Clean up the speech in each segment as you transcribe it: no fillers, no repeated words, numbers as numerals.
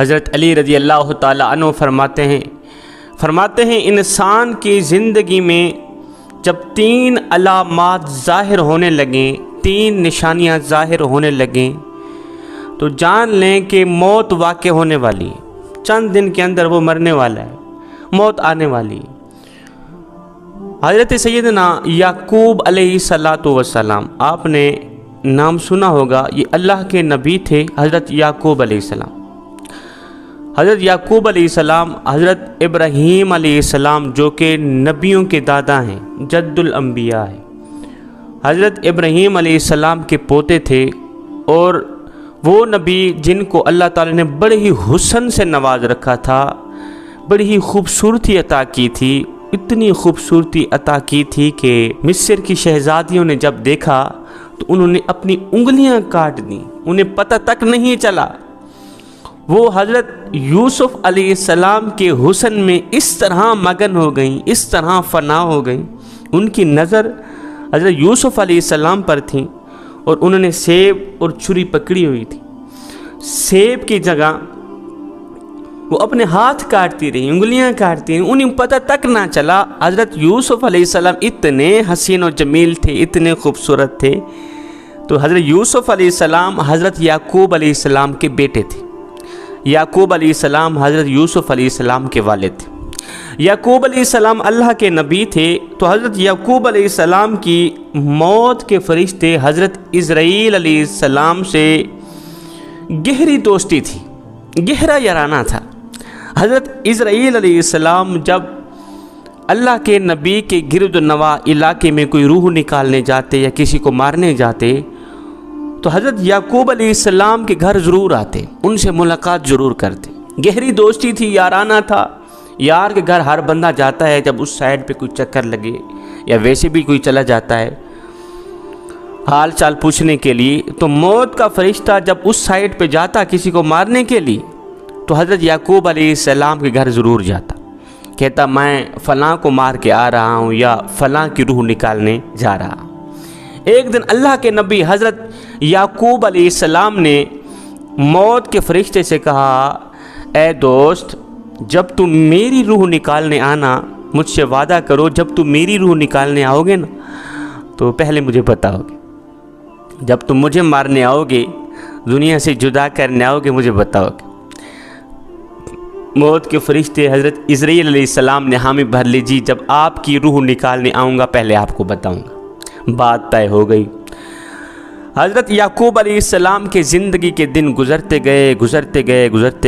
حضرت علی رضی اللہ تعالیٰ عنہ فرماتے ہیں انسان کی زندگی میں جب 3 علامات ظاہر ہونے لگیں، 3 نشانیاں ظاہر ہونے لگیں تو جان لیں کہ موت واقع ہونے والی ہے، چند دن کے اندر وہ مرنے والا ہے، موت آنے والی ہے۔ حضرت سیدنا یعقوب علیہ السلام، آپ نے نام سنا ہوگا، یہ اللہ کے نبی تھے حضرت یعقوب علیہ السلام۔ حضرت یعقوب علیہ السلام حضرت ابراہیم علیہ السلام جو کہ نبیوں کے دادا ہیں، جد الانبیاء ہیں، حضرت ابراہیم علیہ السلام کے پوتے تھے، اور وہ نبی جن کو اللہ تعالی نے بڑے ہی حسن سے نواز رکھا تھا، بڑی ہی خوبصورتی عطا کی تھی، اتنی خوبصورتی عطا کی تھی کہ مصر کی شہزادیوں نے جب دیکھا تو انہوں نے اپنی انگلیاں کاٹ دیں، انہیں پتہ تک نہیں چلا۔ وہ حضرت یوسف علیہ السلام کے حسن میں اس طرح مگن ہو گئیں، اس طرح فنا ہو گئیں، ان کی نظر حضرت یوسف علیہ السلام پر تھیں، اور انہوں نے سیب اور چھری پکڑی ہوئی تھی، سیب کی جگہ وہ اپنے ہاتھ کاٹتی رہی، انگلیاں کاٹتی رہی، انہیں پتہ تک نہ چلا۔ حضرت یوسف علیہ السلام اتنے حسین و جمیل تھے، اتنے خوبصورت تھے، تو حضرت یوسف علیہ السلام حضرت یعقوب علیہ السلام کے بیٹے تھے۔ یعقوب علیہ السلام حضرت یوسف علیہ السلام کے والد تھے۔ یعقوب علیہ السلام اللہ کے نبی تھے، تو حضرت یعقوب علیہ السلام کی موت کے فرشتے حضرت اسرائیل علیہ السلام سے گہری دوستی تھی، گہرا یارانہ تھا۔ حضرت اسرائیل علیہ السلام جب اللہ کے نبی کے گرد و نواح علاقے میں کوئی روح نکالنے جاتے یا کسی کو مارنے جاتے تو حضرت یعقوب علیہ السلام کے گھر ضرور آتے، ان سے ملاقات ضرور کرتے، گہری دوستی تھی، یارانہ تھا۔ یار کے گھر ہر بندہ جاتا ہے جب اس سائڈ پہ کوئی چکر لگے، یا ویسے بھی کوئی چلا جاتا ہے حال چال پوچھنے کے لیے، تو موت کا فرشتہ جب اس سائڈ پہ جاتا کسی کو مارنے کے لیے تو حضرت یعقوب علیہ السلام کے گھر ضرور جاتا، کہتا میں فلاں کو مار کے آ رہا ہوں یا فلاں کی روح نکالنے جا رہا ہوں۔ ایک دن اللہ کے نبی حضرت یعقوب علیہ السلام نے موت کے فرشتے سے کہا، اے دوست، جب تم میری روح نکالنے آنا، مجھ سے وعدہ کرو جب تم میری روح نکالنے آؤ گے نا تو پہلے مجھے بتاؤ گے، جب تم مجھے مارنے آؤ گے، دنیا سے جدا کرنے آؤ گے، مجھے بتاؤ گے۔ موت کے فرشتے حضرت اسرائیل علیہ السلام نے حامی بھر لی، جی جب آپ کی روح نکالنے آؤں گا پہلے آپ کو بتاؤں گا۔ بات طے ہو گئی۔ حضرت یعقوب علیہ السلام کے زندگی کے دن گزرتے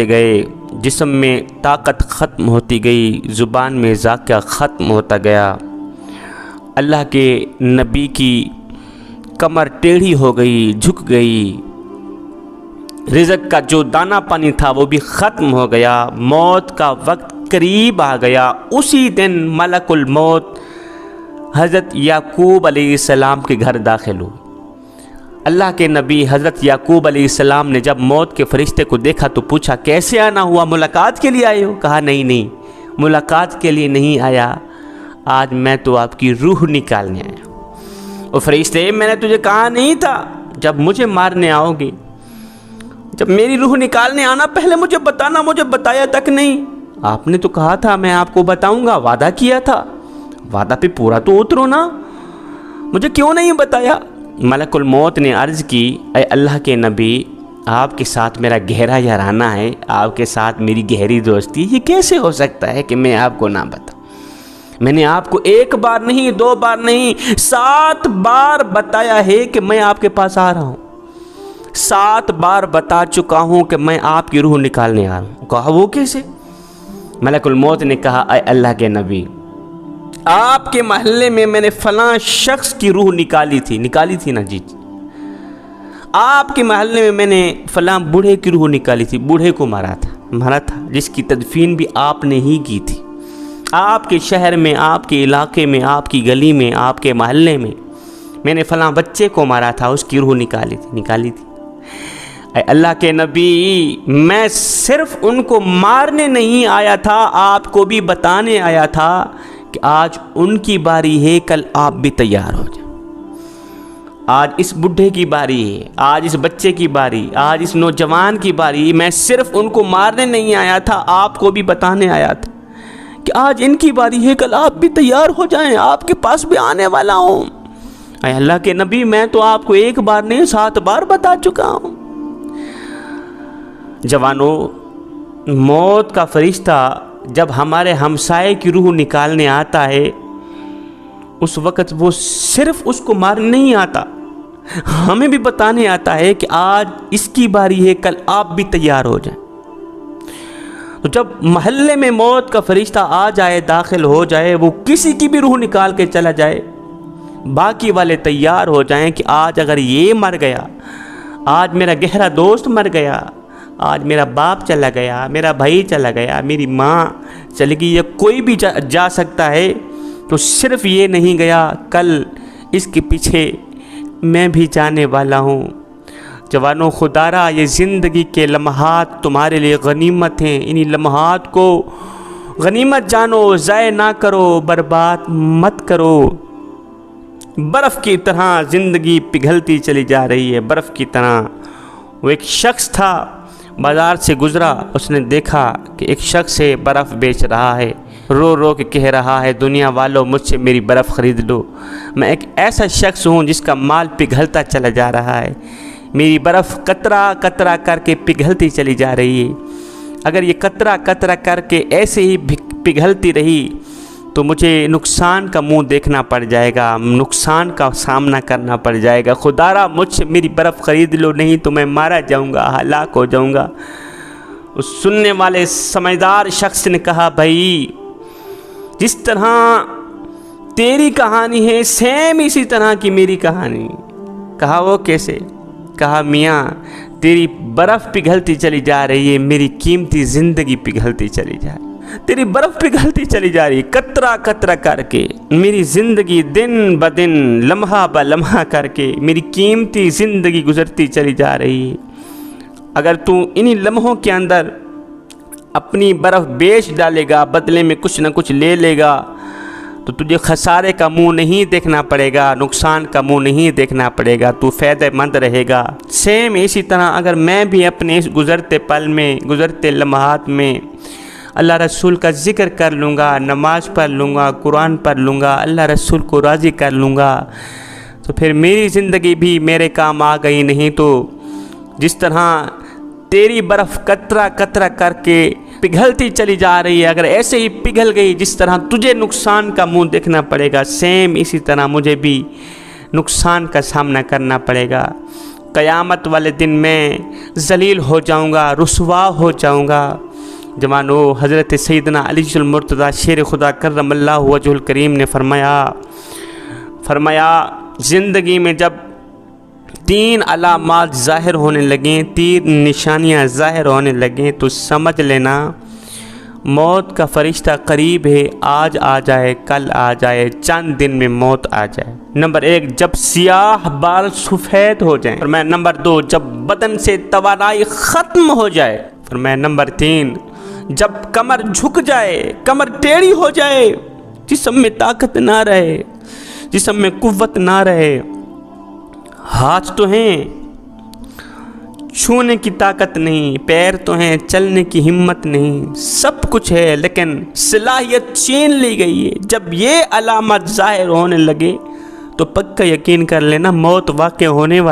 گئے، جسم میں طاقت ختم ہوتی گئی، زبان میں ذائقہ ختم ہوتا گیا، اللہ کے نبی کی کمر ٹیڑھی ہو گئی، جھک گئی، رزق کا جو دانہ پانی تھا وہ بھی ختم ہو گیا، موت کا وقت قریب آ گیا۔ اسی دن ملک الموت حضرت یعقوب علیہ السلام کے گھر داخل ہوئے۔ اللہ کے نبی حضرت یعقوب علیہ السلام نے جب موت کے فرشتے کو دیکھا تو پوچھا، کیسے آنا ہوا، ملاقات کے لیے آئے ہو؟ کہا نہیں، ملاقات کے لیے نہیں آیا، آج میں تو آپ کی روح نکالنے آیا۔ اور فرشتے، میں نے تجھے کہا نہیں تھا جب مجھے مارنے آؤ گے، جب میری روح نکالنے آنا پہلے مجھے بتانا، مجھے بتایا تک نہیں۔ آپ نے تو کہا تھا میں آپ کو بتاؤں گا، وعدہ کیا تھا، وعدہ پہ پورا تو اترو نا، مجھے کیوں نہیں بتایا؟ ملک الموت نے عرض کی، اے اللہ کے نبی، آپ کے ساتھ میرا گہرا یارانہ ہے، آپ کے ساتھ میری گہری دوستی، یہ کیسے ہو سکتا ہے کہ میں آپ کو نہ بتاؤں؟ میں نے آپ کو 1 بار نہیں، 2 بار نہیں، 7 بار بتایا ہے کہ میں آپ کے پاس آ رہا ہوں، 7 بار بتا چکا ہوں کہ میں آپ کی روح نکالنے آ رہا ہوں۔ کہا وہ کیسے؟ ملک الموت نے کہا، اے اللہ کے نبی، آپ کے محلے میں نے فلاں شخص کی روح نکالی تھی نا، جی آپ کے محلے میں نے فلاں بوڑھے کی روح نکالی تھی، بوڑھے کو مارا تھا، جس کی تدفین بھی آپ نے ہی کی تھی، آپ کے شہر میں، آپ کے علاقے میں، آپ کی گلی میں، آپ کے محلے میں نے فلاں بچے کو مارا تھا، اس کی روح نکالی تھی۔ اے اللہ کے نبی، میں صرف ان کو مارنے نہیں آیا تھا، آپ کو بھی بتانے آیا تھا کہ آج ان کی باری ہے، کل آپ بھی تیار ہو جائیں۔ آج اس بڈھے کی باری ہے، آج اس بچے کی باری، آج اس نوجوان کی باری۔ میں صرف ان کو مارنے نہیں آیا تھا، آپ کو بھی بتانے آیا تھا کہ آج ان کی باری ہے، کل آپ بھی تیار ہو جائیں، آپ کے پاس بھی آنے والا ہوں۔ اے اللہ کے نبی، میں تو آپ کو ایک بار نہیں 7 بار بتا چکا ہوں۔ جوانوں، موت کا فرشتہ جب ہمارے ہمسائے کی روح نکالنے آتا ہے، اس وقت وہ صرف اس کو مارنے نہیں آتا، ہمیں بھی بتانے آتا ہے کہ آج اس کی باری ہے، کل آپ بھی تیار ہو جائیں۔ تو جب محلے میں موت کا فرشتہ آ جائے، داخل ہو جائے، وہ کسی کی بھی روح نکال کے چلا جائے، باقی والے تیار ہو جائیں کہ آج اگر یہ مر گیا، آج میرا گہرا دوست مر گیا، آج میرا باپ چلا گیا، میرا بھائی چلا گیا، میری ماں چلی گئی، یا کوئی بھی جا سکتا ہے، تو صرف یہ نہیں گیا، کل اس کے پیچھے میں بھی جانے والا ہوں۔ جوانوں، خدا را یہ زندگی کے لمحات تمہارے لیے غنیمت ہیں، انہی لمحات کو غنیمت جانو، ضائع نہ کرو، برباد مت کرو۔ برف کی طرح زندگی پگھلتی چلی جا رہی ہے، برف کی طرح۔ وہ ایک شخص تھا، بازار سے گزرا، اس نے دیکھا کہ ایک شخص ہے برف بیچ رہا ہے، رو رو کے کہہ رہا ہے، دنیا والوں مجھ سے میری برف خرید لو، میں ایک ایسا شخص ہوں جس کا مال پگھلتا چلا جا رہا ہے، میری برف قطرہ قطرہ کر کے پگھلتی چلی جا رہی ہے، اگر یہ قطرہ قطرہ کر کے ایسے ہی پگھلتی رہی تو مجھے نقصان کا منہ دیکھنا پڑ جائے گا، نقصان کا سامنا کرنا پڑ جائے گا، خدا را مجھ سے میری برف خرید لو، نہیں تو میں مارا جاؤں گا، ہلاک ہو جاؤں گا۔ اس سننے والے سمجھدار شخص نے کہا، بھائی جس طرح تیری کہانی ہے سیم اسی طرح کی میری کہانی۔ کہا وہ کیسے؟ کہا میاں تیری برف پگھلتی چلی جا رہی ہے، میری قیمتی زندگی پگھلتی چلی جا رہی ہے، تیری برف پگھلتی چلی جا رہی ہے، قطرہ قطرہ کر کے میری زندگی دن بدن لمحہ بلمحہ کر کے میری قیمتی زندگی گزرتی چلی جا رہی ہے۔ اگر تو انہی لمحوں کے اندر اپنی برف بیچ ڈالے گا، بدلے میں کچھ نہ کچھ لے لے گا، تو تجھے خسارے کا منہ نہیں دیکھنا پڑے گا، نقصان کا منہ نہیں دیکھنا پڑے گا، تو فائدہ مند رہے گا۔ سیم اسی طرح اگر میں بھی اپنے اس گزرتے پل میں، گزرتے لمحات میں اللہ رسول کا ذکر کر لوں گا، نماز پڑھ لوں گا، قرآن پڑھ لوں گا، اللہ رسول کو راضی کر لوں گا، تو پھر میری زندگی بھی میرے کام آ گئی۔ نہیں تو جس طرح تیری برف قطرہ قطرہ کر کے پگھلتی چلی جا رہی ہے، اگر ایسے ہی پگھل گئی جس طرح تجھے نقصان کا منہ دیکھنا پڑے گا، سیم اسی طرح مجھے بھی نقصان کا سامنا کرنا پڑے گا۔ قیامت والے دن میں ذلیل ہو جاؤں گا، رسوا ہو جاؤں گا۔ جوانو، حضرت سیدنا علی المرتضیٰ شیر خدا کرم اللہ وجہ الکریم نے فرمایا زندگی میں جب 3 علامات ظاہر ہونے لگیں، 3 نشانیاں ظاہر ہونے لگیں، تو سمجھ لینا موت کا فرشتہ قریب ہے، آج آ جائے، کل آ جائے، چند دن میں موت آ جائے۔ نمبر 1، جب سیاہ بال سفید ہو جائیں۔ فرمایا نمبر 2، جب بدن سے توانائی ختم ہو جائے۔ فرمایا نمبر 3، جب کمر جھک جائے، کمر ٹیڑھی ہو جائے، جسم میں طاقت نہ رہے، جسم میں قوت نہ رہے، ہاتھ تو ہیں چھونے کی طاقت نہیں، پیر تو ہیں چلنے کی ہمت نہیں، سب کچھ ہے لیکن صلاحیت چھین لی گئی ہے۔ جب یہ علامات ظاہر ہونے لگے تو پکا یقین کر لینا موت واقع ہونے والی۔